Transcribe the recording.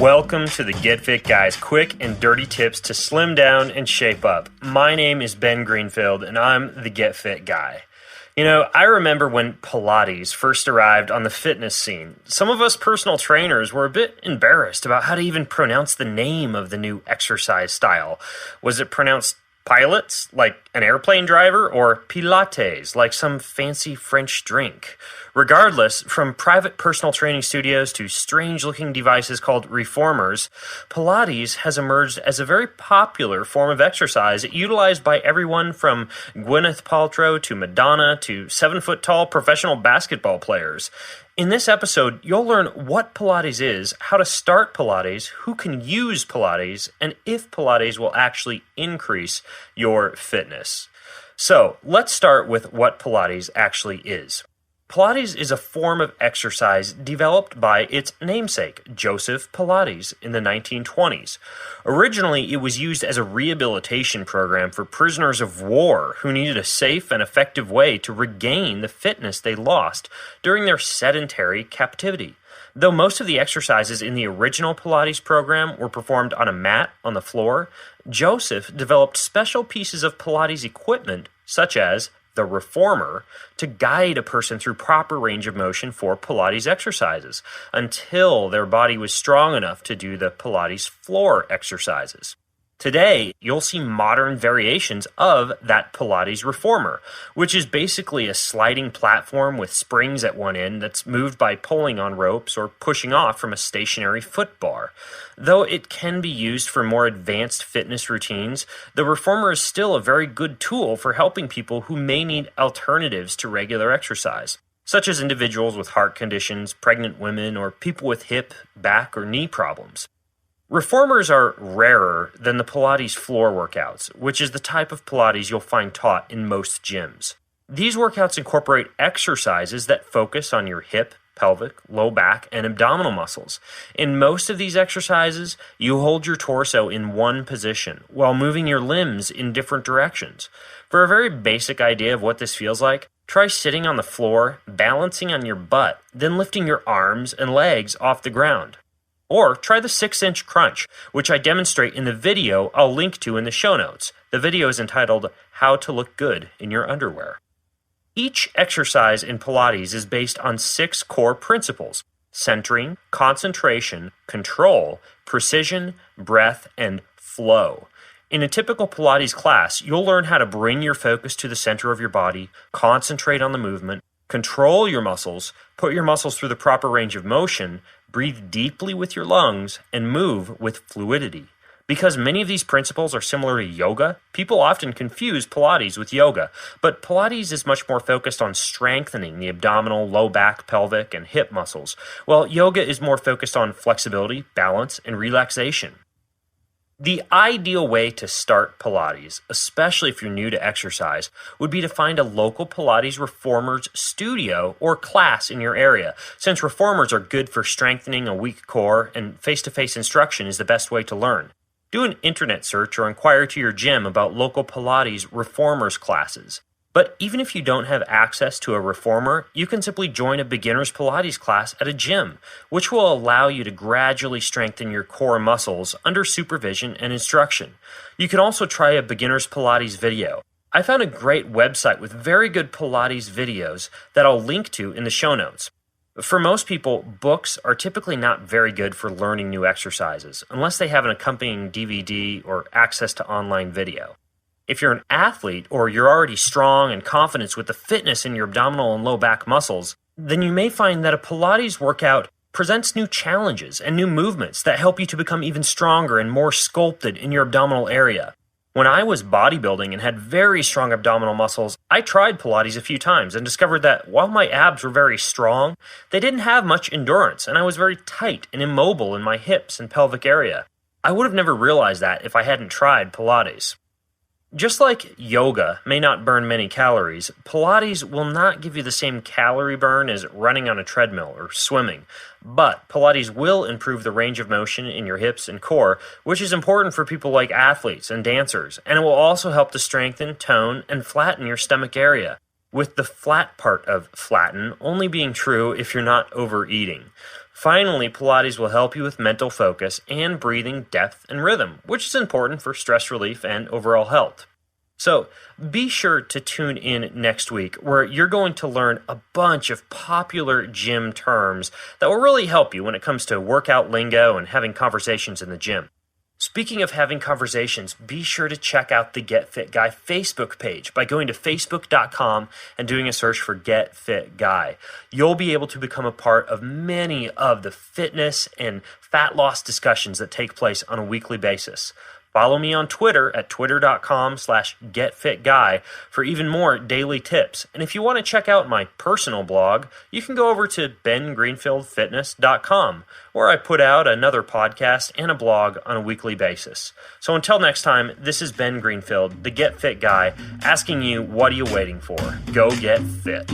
Welcome to the Get Fit Guys, quick and dirty tips to slim down and shape up. My name is Ben Greenfield, and I'm the Get Fit Guy. You know, I remember when Pilates first arrived on the fitness scene. Some of us personal trainers were a bit embarrassed about how to even pronounce the name of the new exercise style. Was it pronounced pilots, like an airplane driver, or Pilates, like some fancy French drink? Regardless, from private personal training studios to strange-looking devices called reformers, Pilates has emerged as a very popular form of exercise utilized by everyone from Gwyneth Paltrow to Madonna to 7-foot-tall professional basketball players. In this episode, you'll learn what Pilates is, how to start Pilates, who can use Pilates, and if Pilates will actually increase your fitness. So, let's start with what Pilates actually is. Pilates is a form of exercise developed by its namesake, Joseph Pilates, in the 1920s. Originally, it was used as a rehabilitation program for prisoners of war who needed a safe and effective way to regain the fitness they lost during their sedentary captivity. Though most of the exercises in the original Pilates program were performed on a mat on the floor, Joseph developed special pieces of Pilates equipment, such as the reformer, to guide a person through proper range of motion for Pilates exercises until their body was strong enough to do the Pilates floor exercises. Today, you'll see modern variations of that Pilates reformer, which is basically a sliding platform with springs at one end that's moved by pulling on ropes or pushing off from a stationary foot bar. Though it can be used for more advanced fitness routines, the reformer is still a very good tool for helping people who may need alternatives to regular exercise, such as individuals with heart conditions, pregnant women, or people with hip, back, or knee problems. Reformers are rarer than the Pilates floor workouts, which is the type of Pilates you'll find taught in most gyms. These workouts incorporate exercises that focus on your hip, pelvic, low back, and abdominal muscles. In most of these exercises, you hold your torso in one position while moving your limbs in different directions. For a very basic idea of what this feels like, try sitting on the floor, balancing on your butt, then lifting your arms and legs off the ground. Or try the 6-inch crunch, which I demonstrate in the video I'll link to in the show notes. The video is entitled, How to Look Good in Your Underwear. Each exercise in Pilates is based on 6 core principles: centering, concentration, control, precision, breath, and flow. In a typical Pilates class, you'll learn how to bring your focus to the center of your body, concentrate on the movement, control your muscles, put your muscles through the proper range of motion, breathe deeply with your lungs, and move with fluidity. Because many of these principles are similar to yoga, people often confuse Pilates with yoga, but Pilates is much more focused on strengthening the abdominal, low back, pelvic, and hip muscles, while yoga is more focused on flexibility, balance, and relaxation. The ideal way to start Pilates, especially if you're new to exercise, would be to find a local Pilates reformers studio or class in your area, since reformers are good for strengthening a weak core and face-to-face instruction is the best way to learn. Do an internet search or inquire to your gym about local Pilates reformers classes. But even if you don't have access to a reformer, you can simply join a beginner's Pilates class at a gym, which will allow you to gradually strengthen your core muscles under supervision and instruction. You can also try a beginner's Pilates video. I found a great website with very good Pilates videos that I'll link to in the show notes. For most people, books are typically not very good for learning new exercises, unless they have an accompanying DVD or access to online video. If you're an athlete or you're already strong and confident with the fitness in your abdominal and low back muscles, then you may find that a Pilates workout presents new challenges and new movements that help you to become even stronger and more sculpted in your abdominal area. When I was bodybuilding and had very strong abdominal muscles, I tried Pilates a few times and discovered that while my abs were very strong, they didn't have much endurance and I was very tight and immobile in my hips and pelvic area. I would have never realized that if I hadn't tried Pilates. Just like yoga may not burn many calories, Pilates will not give you the same calorie burn as running on a treadmill or swimming, but Pilates will improve the range of motion in your hips and core, which is important for people like athletes and dancers, and it will also help to strengthen, tone, and flatten your stomach area, with the flat part of flatten only being true if you're not overeating. Finally, Pilates will help you with mental focus and breathing depth and rhythm, which is important for stress relief and overall health. So be sure to tune in next week where you're going to learn a bunch of popular gym terms that will really help you when it comes to workout lingo and having conversations in the gym. Speaking of having conversations, be sure to check out the Get Fit Guy Facebook page by going to facebook.com and doing a search for Get Fit Guy. You'll be able to become a part of many of the fitness and fat loss discussions that take place on a weekly basis. Follow me on Twitter at twitter.com/getfitguy for even more daily tips. And if you want to check out my personal blog, you can go over to bengreenfieldfitness.com, where I put out another podcast and a blog on a weekly basis. So until next time, this is Ben Greenfield, the Get Fit Guy, asking you, what are you waiting for? Go get fit.